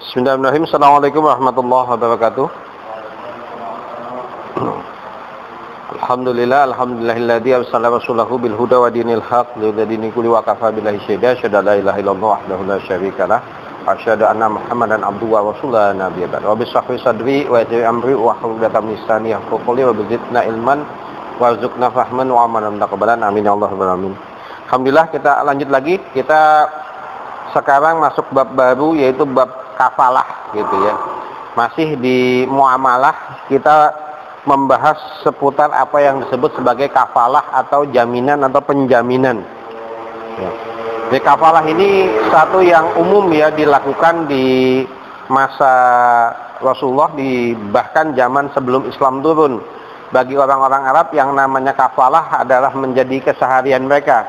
Bismillahirrahmanirrahim. Assalamualaikum warahmatullahi wabarakatuh. Alhamdulillahilladzi arsala rasulahu bil huda wa dinil haq liyudhhirahu kulli wa kafa billahi syahida asyhadu an la ilaha illallah wahdahu la syarikalah wa asyhadu anna muhammadan abduhu wa rasuluhu nabiyya ba'd. Rabbi shrah li sadri wa yassir amri wa hlul 'uqdatam min lisani yafqahu qawli wa zidna ilman warzuqna fahman wa amalan taqabbalan amin ya Allah rabbal alamin. Alhamdulillah, kita lanjut lagi. Kita sekarang masuk bab baru, yaitu bab kafalah gitu ya. Masih di muamalah, kita membahas seputar apa yang disebut sebagai kafalah atau jaminan atau penjaminan ya. Jadi kafalah ini satu yang umum ya, dilakukan di masa Rasulullah, bahkan zaman sebelum Islam turun. Bagi orang-orang Arab yang namanya kafalah adalah menjadi keseharian mereka.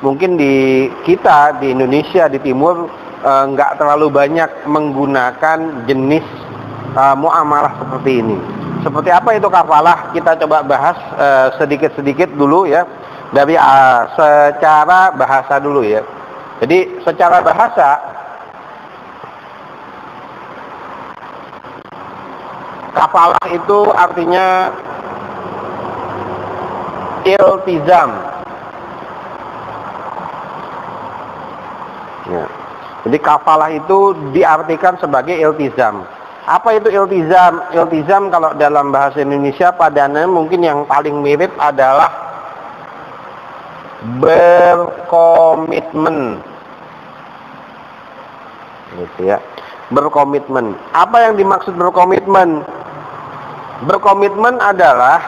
Mungkin di kita, di Indonesia, di Timur nggak terlalu banyak menggunakan jenis muamalah seperti ini. Seperti apa itu kafalah? Kita coba bahas sedikit-sedikit dulu ya, dari secara bahasa dulu ya. Jadi secara bahasa, kafalah itu artinya iltizam ya. Jadi kafalah itu diartikan sebagai iltizam. Apa itu iltizam? Iltizam kalau dalam bahasa Indonesia padannya mungkin yang paling mirip adalah berkomitmen. Gitu ya. Berkomitmen. Apa yang dimaksud berkomitmen? Berkomitmen adalah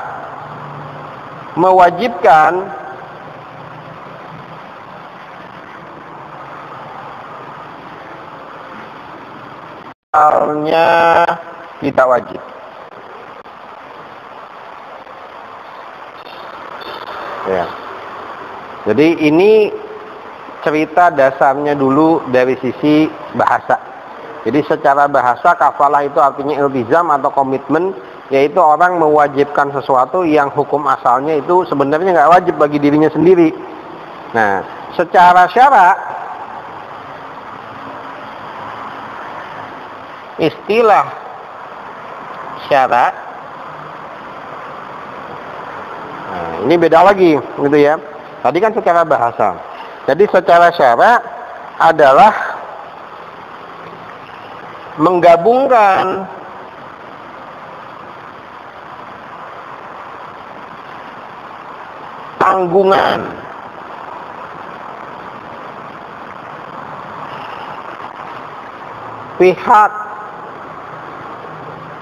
mewajibkan halnya tidak wajib. Ya. Jadi ini cerita dasarnya dulu dari sisi bahasa. Jadi secara bahasa kafalah itu artinya iltizam atau komitmen, yaitu orang mewajibkan sesuatu yang hukum asalnya itu sebenarnya nggak wajib bagi dirinya sendiri. Nah, secara syarak, istilah syarak, nah, ini beda lagi gitu ya. Tadi kan secara bahasa. Jadi secara syarak adalah menggabungkan tanggungan pihak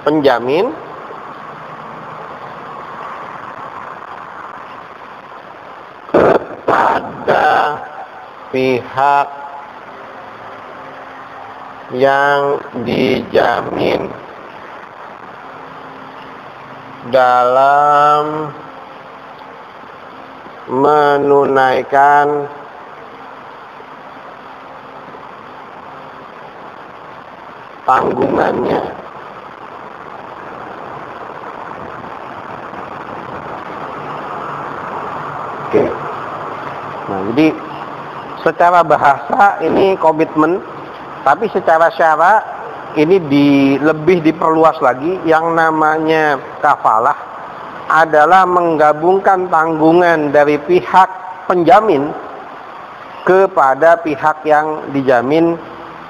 penjamin kepada pihak yang dijamin dalam menunaikan tanggungannya. Oke. Nah, jadi secara bahasa ini komitmen, tapi secara syarak ini lebih diperluas lagi. Yang namanya kafalah adalah menggabungkan tanggungan dari pihak penjamin kepada pihak yang dijamin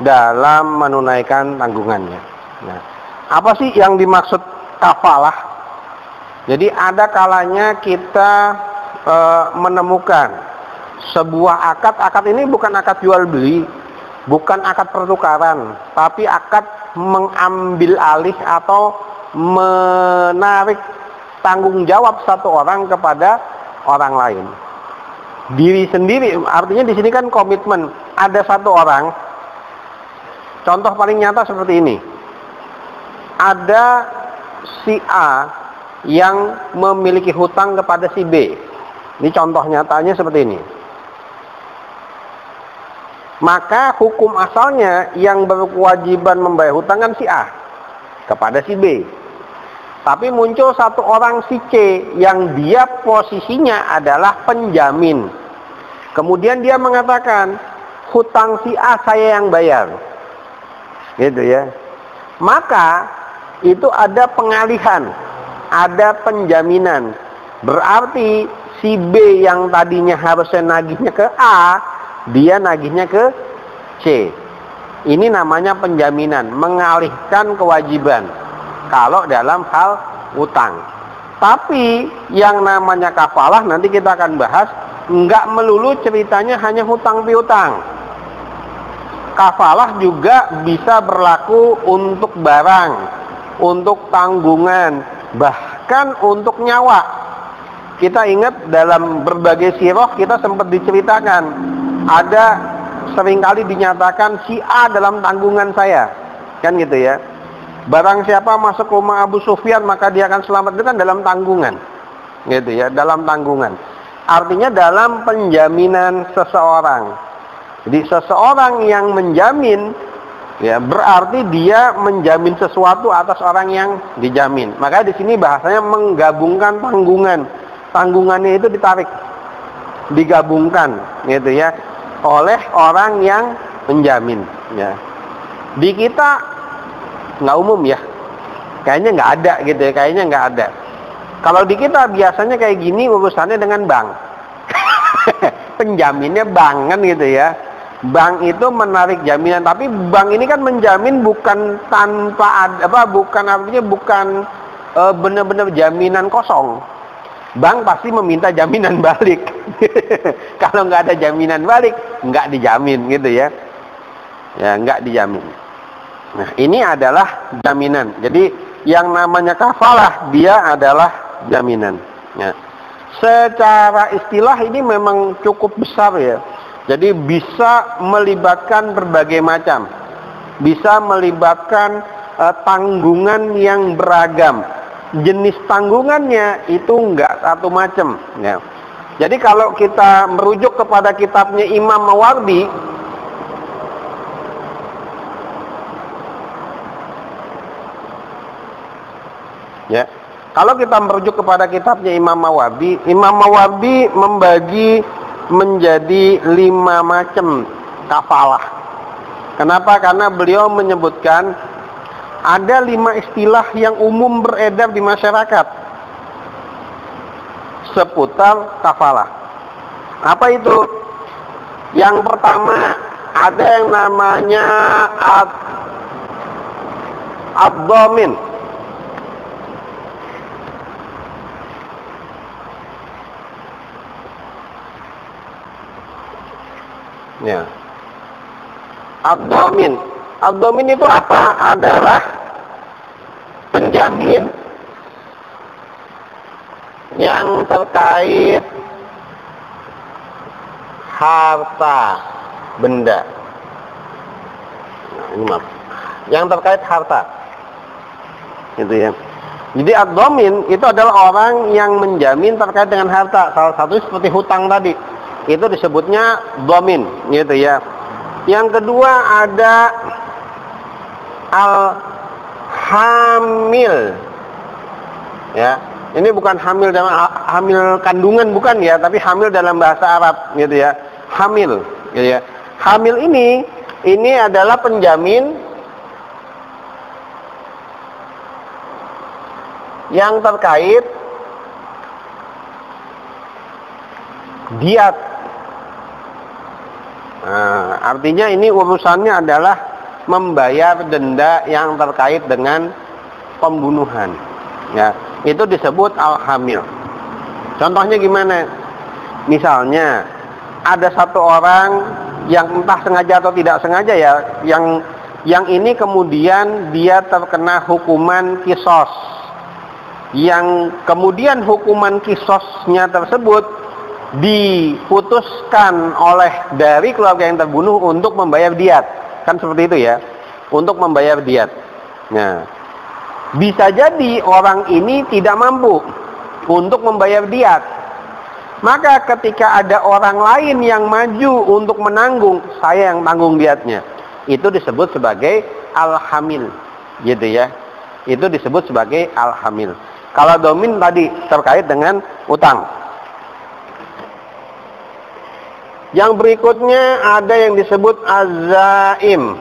dalam menunaikan tanggungannya. Nah, apa sih yang dimaksud kafalah? Jadi ada kalanya kita menemukan sebuah akad ini bukan akad jual beli, bukan akad pertukaran, tapi akad mengambil alih atau menarik tanggung jawab satu orang kepada orang lain. Diri sendiri, artinya di sini kan komitmen. Ada satu orang, contoh paling nyata seperti ini. Ada si A yang memiliki hutang kepada si B. Ini contoh nyatanya seperti ini. Maka hukum asalnya yang berkewajiban membayar hutang kan si A kepada si B. Tapi muncul satu orang si C yang dia posisinya adalah penjamin. Kemudian dia mengatakan, hutang si A saya yang bayar. Gitu ya. maka itu ada pengalihan, ada penjaminan. Berarti si B yang tadinya harusnya nagihnya ke A, dia nagihnya ke C. Ini namanya penjaminan, mengalihkan kewajiban kalau dalam hal utang. Tapi yang namanya kafalah nanti kita akan bahas, nggak melulu ceritanya hanya hutang piutang. Kafalah juga bisa berlaku untuk barang, untuk tanggungan, bahkan untuk nyawa. Kita ingat dalam berbagai sirah kita sempat diceritakan, ada seringkali dinyatakan si A dalam tanggungan saya, kan gitu ya. Barang siapa masuk rumah Abu Sufyan maka dia akan selamat, itu kan dalam tanggungan, gitu ya, dalam tanggungan. Artinya dalam penjaminan seseorang. Jadi seseorang yang menjamin, ya berarti dia menjamin sesuatu atas orang yang dijamin. Maka di sini bahasanya menggabungkan tanggungan. Tanggungannya itu ditarik, digabungkan, gitu ya, oleh orang yang menjamin. Ya. Di kita nggak umum ya, kayaknya nggak ada gitu ya, kayaknya nggak ada. Kalau di kita biasanya kayak gini urusannya dengan bank, penjaminnya bank kan gitu ya. Bank itu menarik jaminan, tapi bank ini kan menjamin bukan tanpa ada apa, bukan artinya bukan benar-benar jaminan kosong. Bank pasti meminta jaminan balik. Kalau nggak ada jaminan balik, nggak dijamin gitu ya. Ya, nggak dijamin. Nah, ini adalah jaminan. Jadi yang namanya kafalah dia adalah jaminan. Ya. Secara istilah ini memang cukup besar ya. Jadi bisa melibatkan berbagai macam. Bisa melibatkan tanggungan yang beragam. Jenis tanggungannya itu enggak satu macam ya. Jadi kalau kita merujuk kepada kitabnya Imam Mawardi, ya, kalau kita merujuk kepada kitabnya Imam Mawardi membagi menjadi 5 macam kafalah. Kenapa? Karena beliau menyebutkan ada 5 istilah yang umum beredar di masyarakat seputar kafalah. Apa itu? Yang pertama, ada yang namanya ad-dhamin. Ya. Ad-dhamin. Ad-dhamin itu apa? Adalah penjamin yang terkait harta benda. Nah, ini maaf. Yang terkait harta. Gitu ya. Jadi ad-dhamin itu adalah orang yang menjamin terkait dengan harta. Salah satunya seperti hutang tadi. Itu disebutnya dhamin, gitu ya. Yang kedua ada al-hamil. Ya. Ini bukan hamil dalam hamil kandungan bukan ya, tapi hamil dalam bahasa Arab gitu ya. Hamil, gitu ya. Hamil ini adalah penjamin yang terkait diat. Nah, artinya ini urusannya adalah membayar denda yang terkait dengan pembunuhan. Ya, itu disebut al-hamil. Contohnya gimana? Misalnya ada satu orang yang entah sengaja atau tidak sengaja ya, yang ini kemudian dia terkena hukuman kisos. Yang kemudian hukuman kisosnya tersebut diputuskan oleh dari keluarga yang terbunuh untuk membayar diat. Kan seperti itu ya, untuk membayar diat. Nah, bisa jadi orang ini tidak mampu untuk membayar diat. Maka ketika ada orang lain yang maju untuk menanggung, saya yang tanggung diatnya. Itu disebut sebagai al-hamil. Gitu ya. Itu disebut sebagai al-hamil. Kalau dhamin tadi terkait dengan utang. Yang berikutnya ada yang disebut az-zaim.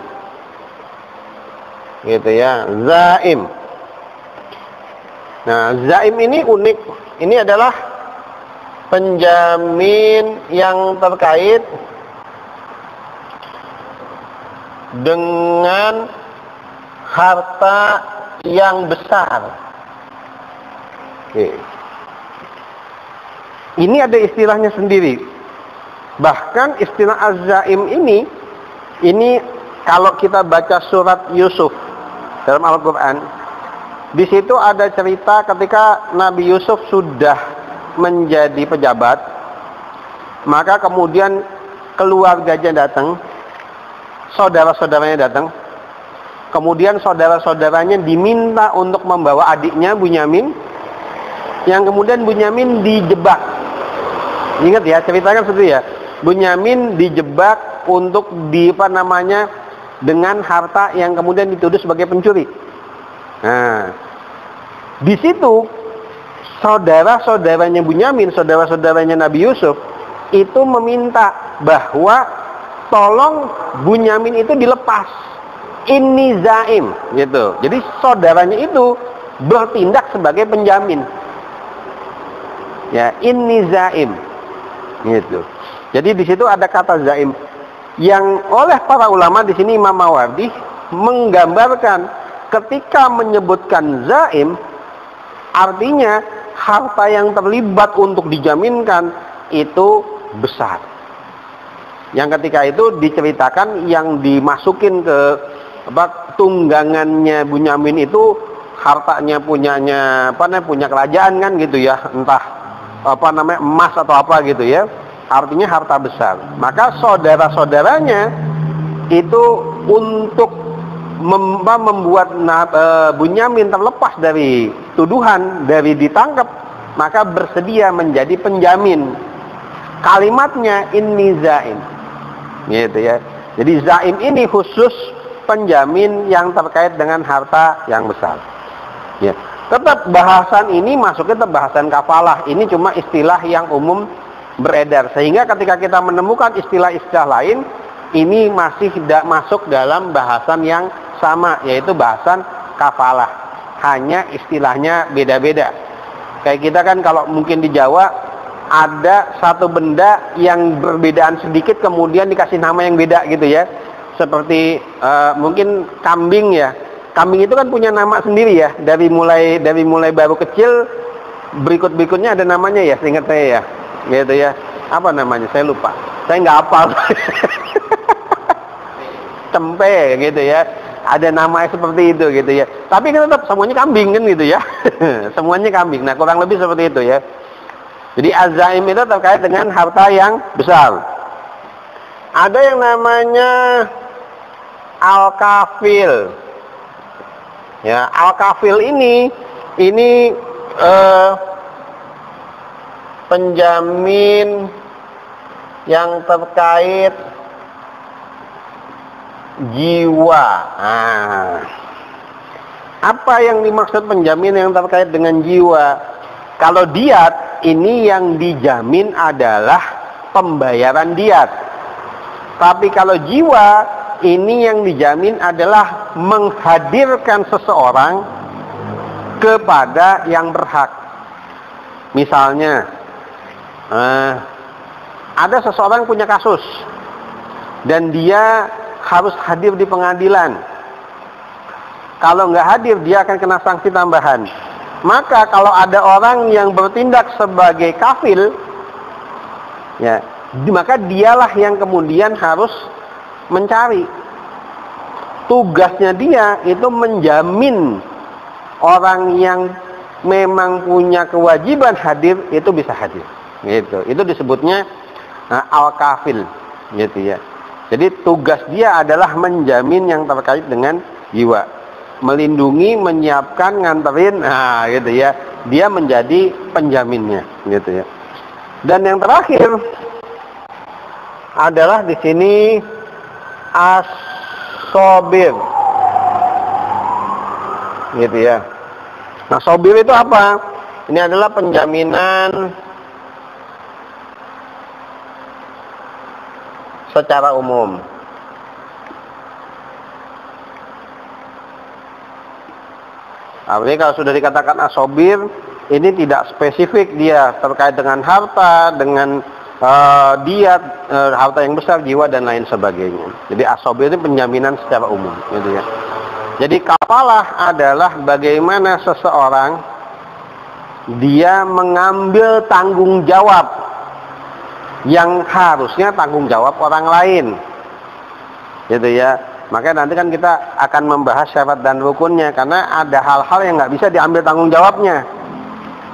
gitu ya, zaim. Nah, zaim ini unik. Ini adalah penjamin yang terkait dengan harta yang besar. Oke. Ini ada istilahnya sendiri. Bahkan istilah az-zaim ini kalau kita baca surat Yusuf dalam Al-Quran, di situ ada cerita ketika Nabi Yusuf sudah menjadi pejabat, maka kemudian keluarganya datang, saudara-saudaranya datang, kemudian saudara-saudaranya diminta untuk membawa adiknya Bunyamin, yang kemudian Bunyamin dijebak. Ingat ya, ceritakan seperti ya, Bunyamin dijebak untuk dengan harta yang kemudian dituduh sebagai pencuri. Nah, di situ saudara-saudaranya Bunyamin, saudara-saudaranya Nabi Yusuf itu meminta bahwa tolong Bunyamin itu dilepas. Ini zaim, gitu. Jadi saudaranya itu bertindak sebagai penjamin. Ya, ini zaim, gitu. Jadi di situ ada kata zaim yang oleh para ulama di sini Imam Mawardi menggambarkan ketika menyebutkan zaim artinya harta yang terlibat untuk dijaminkan itu besar. Yang ketika itu diceritakan yang dimasukin ke tunggangannya Bunyamin itu hartanya punya kerajaan kan gitu ya, entah emas atau apa gitu ya. Artinya harta besar. Maka saudara-saudaranya itu untuk membuat Bunyamin terlepas dari tuduhan, dari ditangkap, maka bersedia menjadi penjamin. Kalimatnya ini zaim, gitu ya. Jadi zaim ini khusus penjamin yang terkait dengan harta yang besar. Ya. Tetap bahasan ini masuknya tetap bahasan kafalah. Ini cuma istilah yang umum beredar, sehingga ketika kita menemukan istilah-istilah lain, ini masih tidak masuk dalam bahasan yang sama, yaitu bahasan kafalah. Hanya istilahnya beda-beda. Kayak kita kan kalau mungkin di Jawa ada satu benda yang berbedaan sedikit kemudian dikasih nama yang beda gitu ya. Seperti mungkin kambing ya. Kambing itu kan punya nama sendiri ya. Dari mulai baru kecil berikut-berikutnya ada namanya ya, seingat saya ya. Gitu ya, apa namanya saya lupa, saya nggak hafal. Tempe gitu ya, ada namanya seperti itu gitu ya, tapi kan tetap semuanya kambing kan gitu ya. Semuanya kambing. Nah, kurang lebih seperti itu ya. Jadi az-zaim itu terkait dengan harta yang besar. Ada yang namanya al-kafil ya. Al-kafil ini penjamin yang terkait jiwa. Nah, apa yang dimaksud penjamin yang terkait dengan jiwa? Kalau diat, ini yang dijamin adalah pembayaran diat. Tapi kalau jiwa, ini yang dijamin adalah menghadirkan seseorang kepada yang berhak. Misalnya, ada seseorang punya kasus dan dia harus hadir di pengadilan. Kalau nggak hadir, dia akan kena sanksi tambahan. Maka kalau ada orang yang bertindak sebagai kafil, ya, maka dialah yang kemudian harus mencari. Tugasnya dia itu menjamin orang yang memang punya kewajiban hadir itu bisa hadir, gitu. Itu disebutnya al-kafil, gitu ya. Jadi tugas dia adalah menjamin yang terkait dengan jiwa, melindungi, menyiapkan, nganterin, gitu ya. Dia menjadi penjaminnya, gitu ya. Dan yang terakhir adalah di sini as-sobir, gitu ya. Nah, sobir itu apa? Ini adalah penjaminan secara umum. Artinya kalau sudah dikatakan asobir, ini tidak spesifik dia terkait dengan harta, dengan diat, harta yang besar, jiwa dan lain sebagainya. Jadi asobir ini penjaminan secara umum, gitu ya. Jadi kafalah adalah bagaimana seseorang dia mengambil tanggung jawab yang harusnya tanggung jawab orang lain, gitu ya. Maka nanti kan kita akan membahas syarat dan rukunnya, karena ada hal-hal yang nggak bisa diambil tanggung jawabnya.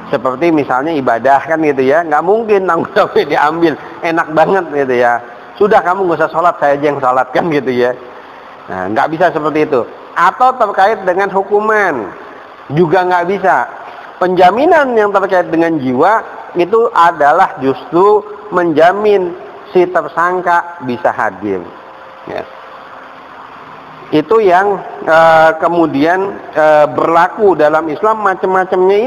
Seperti misalnya ibadah kan gitu ya, nggak mungkin tanggung jawabnya diambil, enak banget gitu ya. Sudah kamu nggak usah sholat, saya aja yang sholat kan gitu ya. Nah, nggak bisa seperti itu. Atau terkait dengan hukuman juga nggak bisa. Penjaminan yang terkait dengan jiwa itu adalah justru menjamin si tersangka bisa hadir. Ya. Itu yang kemudian berlaku dalam Islam, macam-macamnya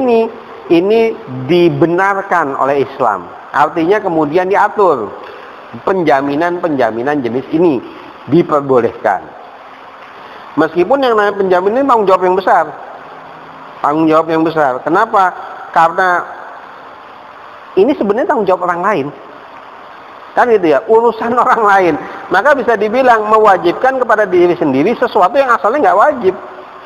ini dibenarkan oleh Islam. Artinya kemudian diatur penjaminan jenis ini diperbolehkan. Meskipun yang namanya penjamin ini tanggung jawab yang besar. Tanggung jawab yang besar. Kenapa? Karena ini sebenarnya tanggung jawab orang lain. Kan gitu ya, urusan orang lain. Maka bisa dibilang mewajibkan kepada diri sendiri sesuatu yang asalnya nggak wajib.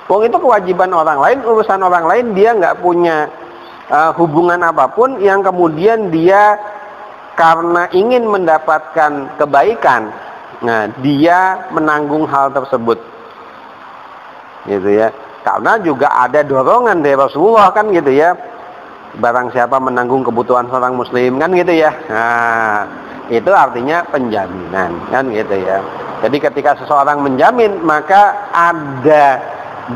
Wong itu kewajiban orang lain, urusan orang lain, dia nggak punya hubungan apapun, yang kemudian dia karena ingin mendapatkan kebaikan, nah dia menanggung hal tersebut, gitu ya. Karena juga ada dorongan dari Rasulullah kan gitu ya, barang siapa menanggung kebutuhan seorang muslim kan gitu ya. Nah, itu artinya penjaminan kan gitu ya. Jadi ketika seseorang menjamin, maka ada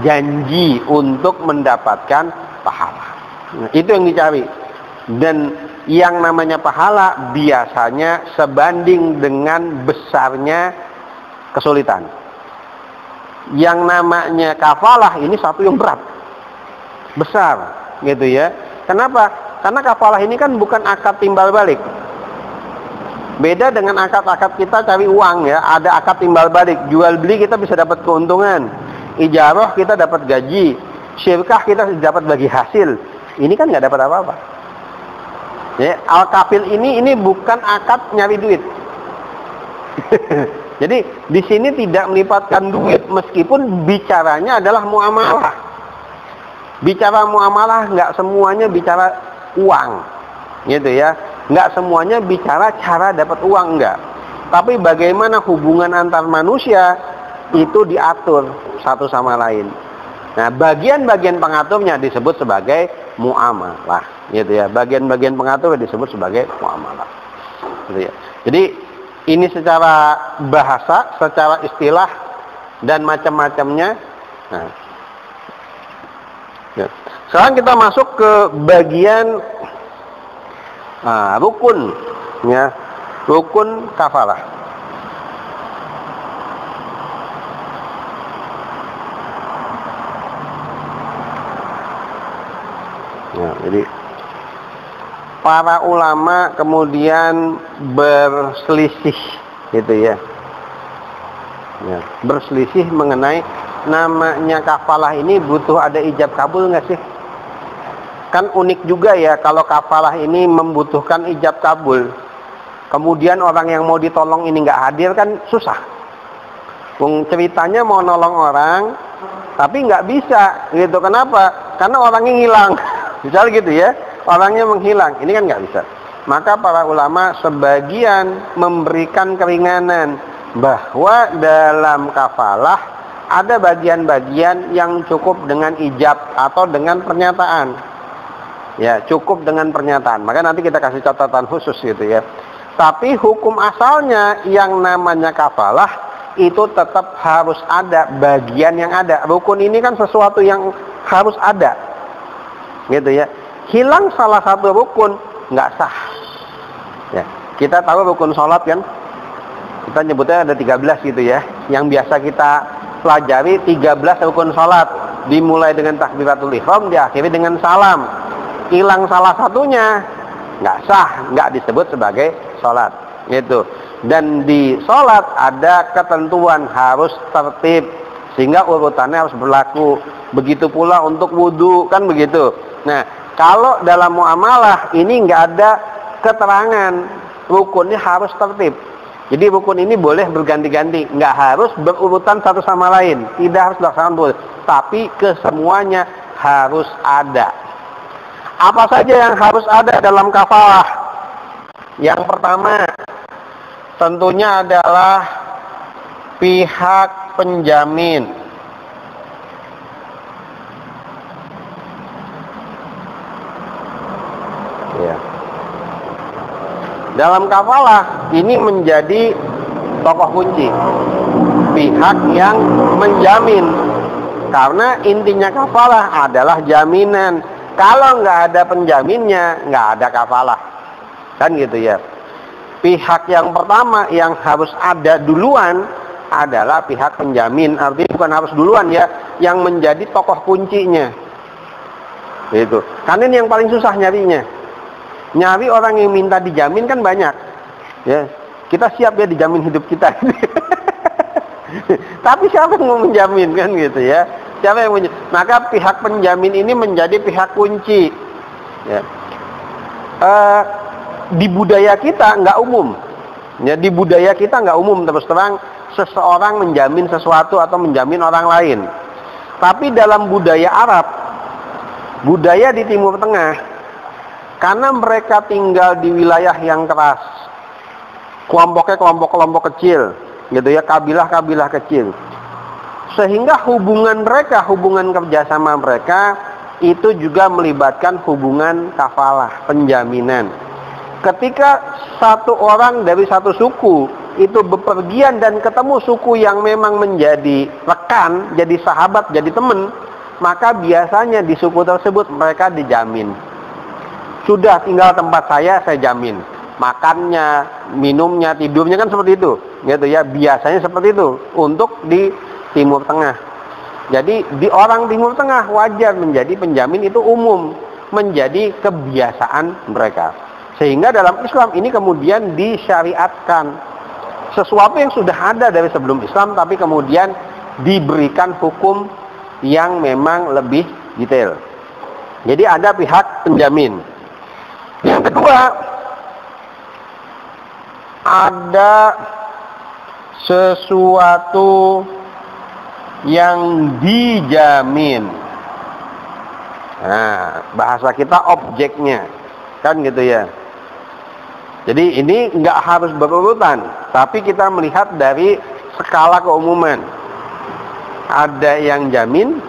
janji untuk mendapatkan pahala. Nah, itu yang dicari. Dan yang namanya pahala biasanya sebanding dengan besarnya kesulitan. Yang namanya kafalah ini satu yang berat, besar, gitu ya. Kenapa? Karena kafalah ini kan bukan akad timbal balik. Beda dengan akad-akad kita cari uang ya, ada akad timbal balik, jual beli kita bisa dapat keuntungan, ijarah kita dapat gaji, syirkah kita dapat bagi hasil. Ini kan nggak dapat apa-apa. Ya, al-kafil ini bukan akad nyari duit. Jadi di sini tidak melibatkan duit, meskipun bicaranya adalah muamalah. Bicara muamalah nggak semuanya bicara uang, gitu ya. Nggak semuanya bicara cara dapat uang, enggak. Tapi bagaimana hubungan antar manusia itu diatur satu sama lain. Nah, bagian-bagian pengaturnya disebut sebagai muamalah, gitu ya. Bagian-bagian pengatur disebut sebagai muamalah, gitu ya. Jadi ini secara bahasa, secara istilah dan macam-macamnya. Nah, ya. Sekarang kita masuk ke bagian rukun, ya, rukun kafalah. Ya, jadi para ulama kemudian berselisih, gitu ya. Ya, berselisih mengenai namanya kafalah ini butuh ada ijab kabul nggak sih? Kan unik juga ya kalau kafalah ini membutuhkan ijab kabul. Kemudian orang yang mau ditolong ini nggak hadir kan susah. Ceritanya mau nolong orang tapi nggak bisa, gitu. Kenapa? Karena orangnya hilang. Misalnya gitu ya. Orangnya menghilang, ini kan nggak bisa. Maka para ulama sebagian memberikan keringanan bahwa dalam kafalah ada bagian-bagian yang cukup dengan ijab atau dengan pernyataan. Ya, cukup dengan pernyataan. Maka nanti kita kasih catatan khusus gitu ya. Tapi hukum asalnya yang namanya kafalah itu tetap harus ada bagian yang ada. Rukun ini kan sesuatu yang harus ada, gitu ya. Hilang salah satu rukun nggak sah. Ya, kita tahu rukun sholat kan, kita nyebutnya ada 13 gitu ya. Yang biasa kita pelajari 13 rukun sholat, dimulai dengan takbiratul ihram, diakhiri dengan salam. Hilang salah satunya nggak sah, nggak disebut sebagai sholat, gitu. Dan di sholat ada ketentuan harus tertib, sehingga urutannya harus berlaku. begitu pula untuk wudhu, kan begitu. Nah, kalau dalam muamalah ini nggak ada keterangan rukunnya harus tertib. Jadi rukun ini boleh berganti-ganti, nggak harus berurutan satu sama lain, tidak harus dilaksanakan boleh, tapi kesemuanya harus ada. Apa saja yang harus ada dalam kafalah? Yang pertama, tentunya adalah pihak penjamin. Ya. Dalam kafalah ini menjadi tokoh kunci, pihak yang menjamin, karena intinya kafalah adalah jaminan. Kalau nggak ada penjaminnya, nggak ada kafalah, kan gitu ya. Pihak yang pertama yang harus ada duluan adalah pihak penjamin. Artinya bukan harus duluan ya, yang menjadi tokoh kuncinya. Itu. Karena ini yang paling susah nyarinya. Nyari orang yang minta dijamin kan banyak. Ya, kita siap ya dijamin hidup kita. Tapi siapa yang mau menjamin, kan gitu ya? Siapa yang menjamin? Maka pihak penjamin ini menjadi pihak kunci. Ya. Di budaya kita nggak umum. Ya, di budaya kita nggak umum terus terang seseorang menjamin sesuatu atau menjamin orang lain. Tapi dalam budaya Arab, budaya di Timur Tengah, karena mereka tinggal di wilayah yang keras, kelompoknya kelompok-kelompok kecil, gitu ya, kabilah-kabilah kecil, sehingga hubungan mereka, hubungan kerjasama mereka itu juga melibatkan hubungan kafalah, penjaminan. Ketika satu orang dari satu suku itu bepergian dan ketemu suku yang memang menjadi rekan, jadi sahabat, jadi teman, maka biasanya di suku tersebut mereka dijamin. Sudah tinggal tempat saya jamin. Makannya, minumnya, tidurnya kan seperti itu, gitu ya. Biasanya seperti itu untuk di Timur Tengah. Jadi di orang Timur Tengah wajar menjadi penjamin, itu umum, menjadi kebiasaan mereka. Sehingga dalam Islam ini kemudian disyariatkan sesuatu yang sudah ada dari sebelum Islam, tapi kemudian diberikan hukum yang memang lebih detail. Jadi ada pihak penjamin. Yang kedua, ada sesuatu yang dijamin. Nah, bahasa kita objeknya, kan gitu ya. Jadi ini nggak harus berurutan, tapi kita melihat dari skala keumuman. Ada yang jamin,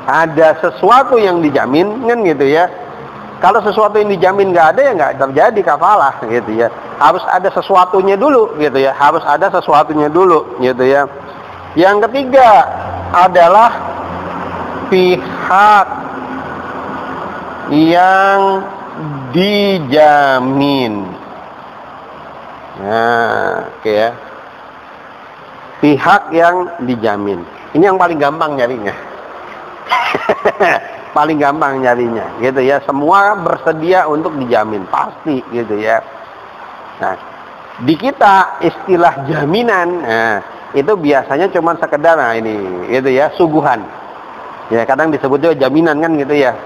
ada sesuatu yang dijamin, kan gitu ya. Kalau sesuatu yang dijamin nggak ada, ya nggak terjadi kafalah, gitu ya. Harus ada sesuatunya dulu, gitu ya. Harus ada sesuatunya dulu, gitu ya. Yang ketiga adalah pihak yang dijamin. Nah, oke ya. Pihak yang dijamin. Ini yang paling gampang nyarinya. Paling gampang nyarinya, gitu ya. Semua bersedia untuk dijamin, pasti, gitu ya. Nah, di kita istilah jaminan, nah, itu biasanya cuma sekedar, nah ini, gitu ya, suguhan. Ya, kadang disebut juga jaminan, kan gitu ya.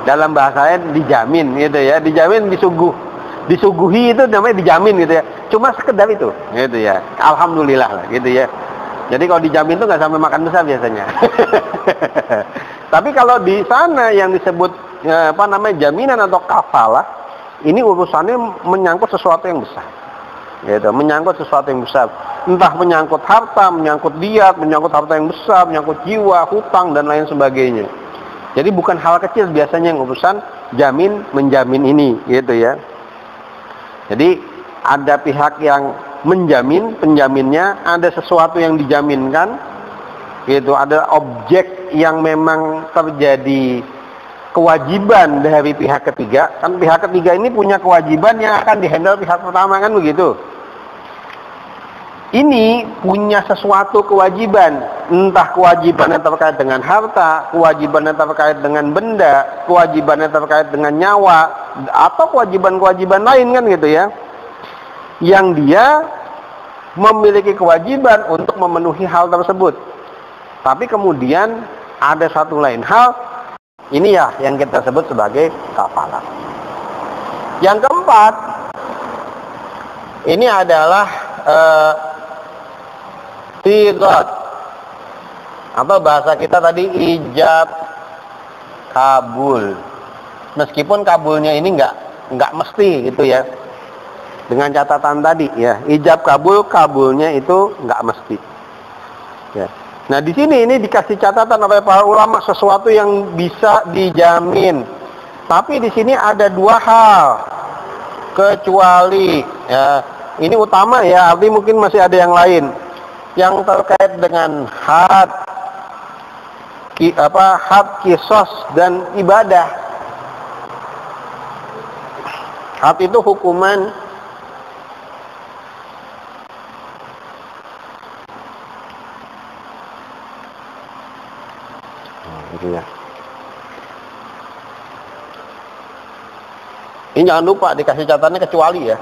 Dalam bahasanya dijamin, gitu ya. Dijamin, disuguhi itu namanya dijamin, gitu ya. Cuma sekedar itu, gitu ya. Alhamdulillah lah, gitu ya. Jadi kalau dijamin itu nggak sampai makan besar biasanya. Tapi kalau di sana yang disebut jaminan atau kafalah, ini urusannya menyangkut sesuatu yang besar. Gitu, menyangkut sesuatu yang besar. Entah menyangkut harta, menyangkut diat, menyangkut harta yang besar, menyangkut jiwa, hutang dan lain sebagainya. Jadi bukan hal kecil biasanya yang urusan jamin menjamin ini, gitu ya. Jadi ada pihak yang menjamin, penjaminnya, ada sesuatu yang dijaminkan, gitu, ada objek yang memang terjadi kewajiban dari pihak ketiga. Kan pihak ketiga ini punya kewajiban yang akan dihandle pihak pertama, kan begitu. Ini punya sesuatu kewajiban, entah kewajiban yang terkait dengan harta, kewajiban yang terkait dengan benda, kewajiban yang terkait dengan nyawa, atau kewajiban-kewajiban lain, kan gitu ya, yang dia memiliki kewajiban untuk memenuhi hal tersebut. Tapi kemudian ada satu lain hal, ini ya yang kita sebut sebagai kafalah. Yang keempat, ini adalah sigat, atau bahasa kita tadi ijab kabul. Meskipun kabulnya ini nggak mesti gitu ya. Dengan catatan tadi ya, ijab kabul, kabulnya itu nggak mesti. Ya. Nah di sini ini dikasih catatan oleh para ulama sesuatu yang bisa dijamin. Tapi di sini ada dua hal, kecuali ya ini utama ya, arti mungkin masih ada yang lain yang terkait dengan had kisos dan ibadah. Had itu hukuman ya. Ini jangan lupa dikasih catatannya kecuali ya.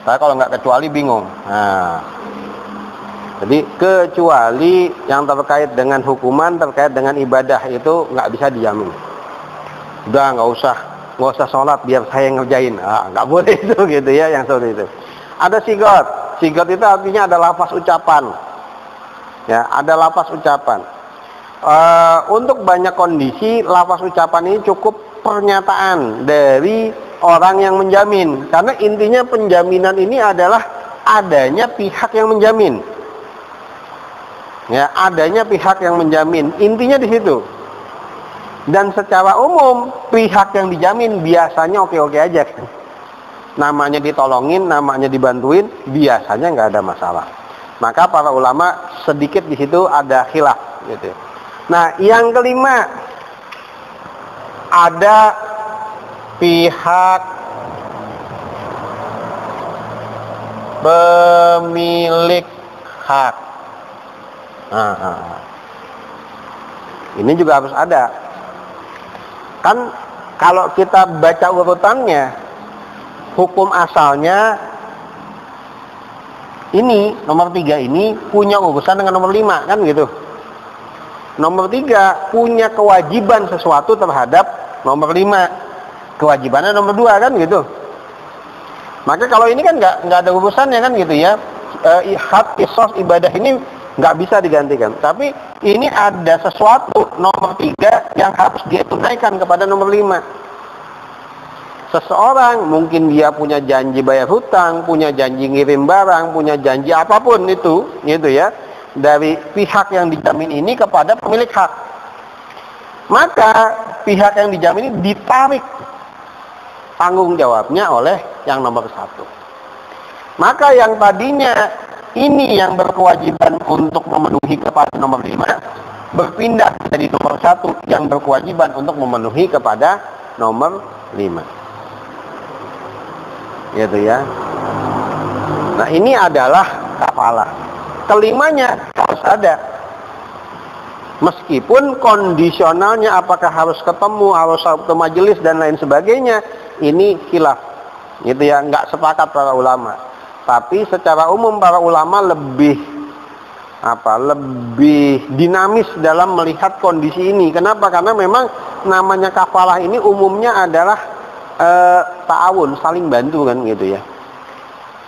Saya kalau nggak kecuali bingung. Nah, jadi kecuali yang terkait dengan hukuman, terkait dengan ibadah itu nggak bisa dijamin. Udah nggak usah sholat biar saya ngerjain. Nggak boleh itu gitu ya, yang seperti itu. Ada sigot. Sigot itu artinya ada lafaz ucapan. Ya, ada lafaz ucapan. Untuk banyak kondisi lafaz ucapan ini cukup pernyataan dari orang yang menjamin, karena intinya penjaminan ini adalah adanya pihak yang menjamin. Ya, adanya pihak yang menjamin, intinya di situ. Dan secara umum pihak yang dijamin biasanya oke-oke aja. Namanya ditolongin, namanya dibantuin, biasanya nggak ada masalah. Maka para ulama sedikit di situ ada khilaf gitu. Nah, yang kelima, ada pihak pemilik hak. Ini juga harus ada. Kan kalau kita baca urutannya, hukum asalnya ini nomor 3 ini punya urusan dengan nomor 5 kan gitu. Nomor 3 punya kewajiban sesuatu terhadap nomor 5. Kewajibannya nomor 2 kan gitu. Maka kalau ini kan nggak ada urusannya kan gitu ya. Hak kisos ibadah ini nggak bisa digantikan. Tapi ini ada sesuatu nomor 3 yang harus dia tunaikan kepada nomor 5. Seseorang mungkin dia punya janji bayar hutang, punya janji ngirim barang, punya janji apapun itu gitu ya, dari pihak yang dijamin ini kepada pemilik hak. Maka pihak yang dijamin ini ditarik tanggung jawabnya oleh yang nomor 1. Maka yang tadinya ini yang berkewajiban untuk memenuhi kepada nomor 5 berpindah dari nomor 1 yang berkewajiban untuk memenuhi kepada nomor 5. Gitu ya. Nah, ini adalah kafalah. Kelimanya harus ada. Meskipun kondisionalnya apakah harus ketemu, harus ke majelis dan lain sebagainya, ini khilaf. Gitu ya, nggak sepakat para ulama. Tapi secara umum para ulama lebih dinamis dalam melihat kondisi ini. Kenapa? Karena memang namanya kafalah ini umumnya adalah ta'awun, saling bantu kan gitu ya.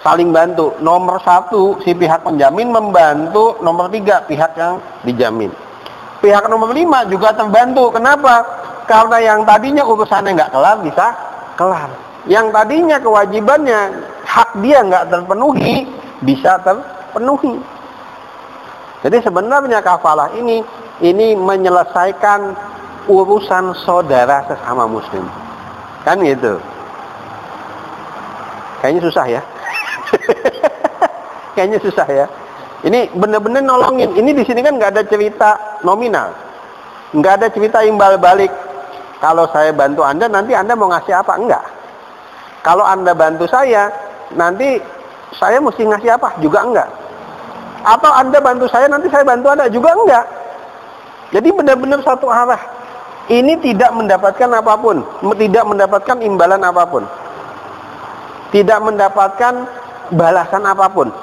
Saling bantu. Nomor 1 si pihak penjamin membantu nomor 3 pihak yang dijamin. Pihak nomor 5 juga terbantu. Kenapa? Karena yang tadinya urusannya nggak kelar bisa kelar. Yang tadinya kewajibannya hak dia nggak terpenuhi bisa terpenuhi. Jadi sebenarnya kafalah ini menyelesaikan urusan saudara sesama muslim. Kan gitu. Kayaknya susah ya. Kayaknya susah ya. Ini benar-benar nolongin. Ini di sini kan nggak ada cerita nominal, nggak ada cerita imbal balik. Kalau saya bantu Anda, nanti Anda mau ngasih apa? Enggak. Kalau Anda bantu saya, nanti saya mesti ngasih apa? Juga enggak. Atau Anda bantu saya, nanti saya bantu Anda? Juga enggak. Jadi benar-benar satu arah. Ini tidak mendapatkan apapun, tidak mendapatkan imbalan apapun, tidak mendapatkan balasan apapun.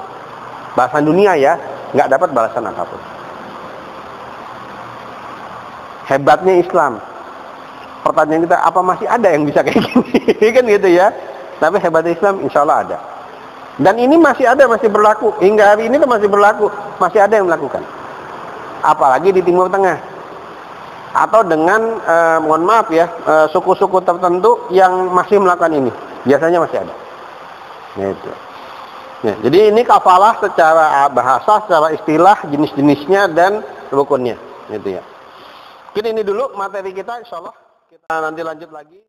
Balasan dunia ya, nggak dapat balasan apapun. Hebatnya Islam. Pertanyaan kita, apa masih ada yang bisa kayak gini? Kan gitu ya. Tapi hebatnya Islam insya Allah ada. Dan ini masih ada, masih berlaku. Hingga hari ini tuh masih berlaku. Masih ada yang melakukan. Apalagi di Timur Tengah. Atau dengan, mohon maaf ya, suku-suku tertentu yang masih melakukan ini. Biasanya masih ada. Gitu. Ya, jadi ini kafalah secara bahasa, secara istilah, jenis-jenisnya dan rukunnya. Gitu ya. Mungkin ini dulu materi kita, insya Allah. Kita nanti lanjut lagi.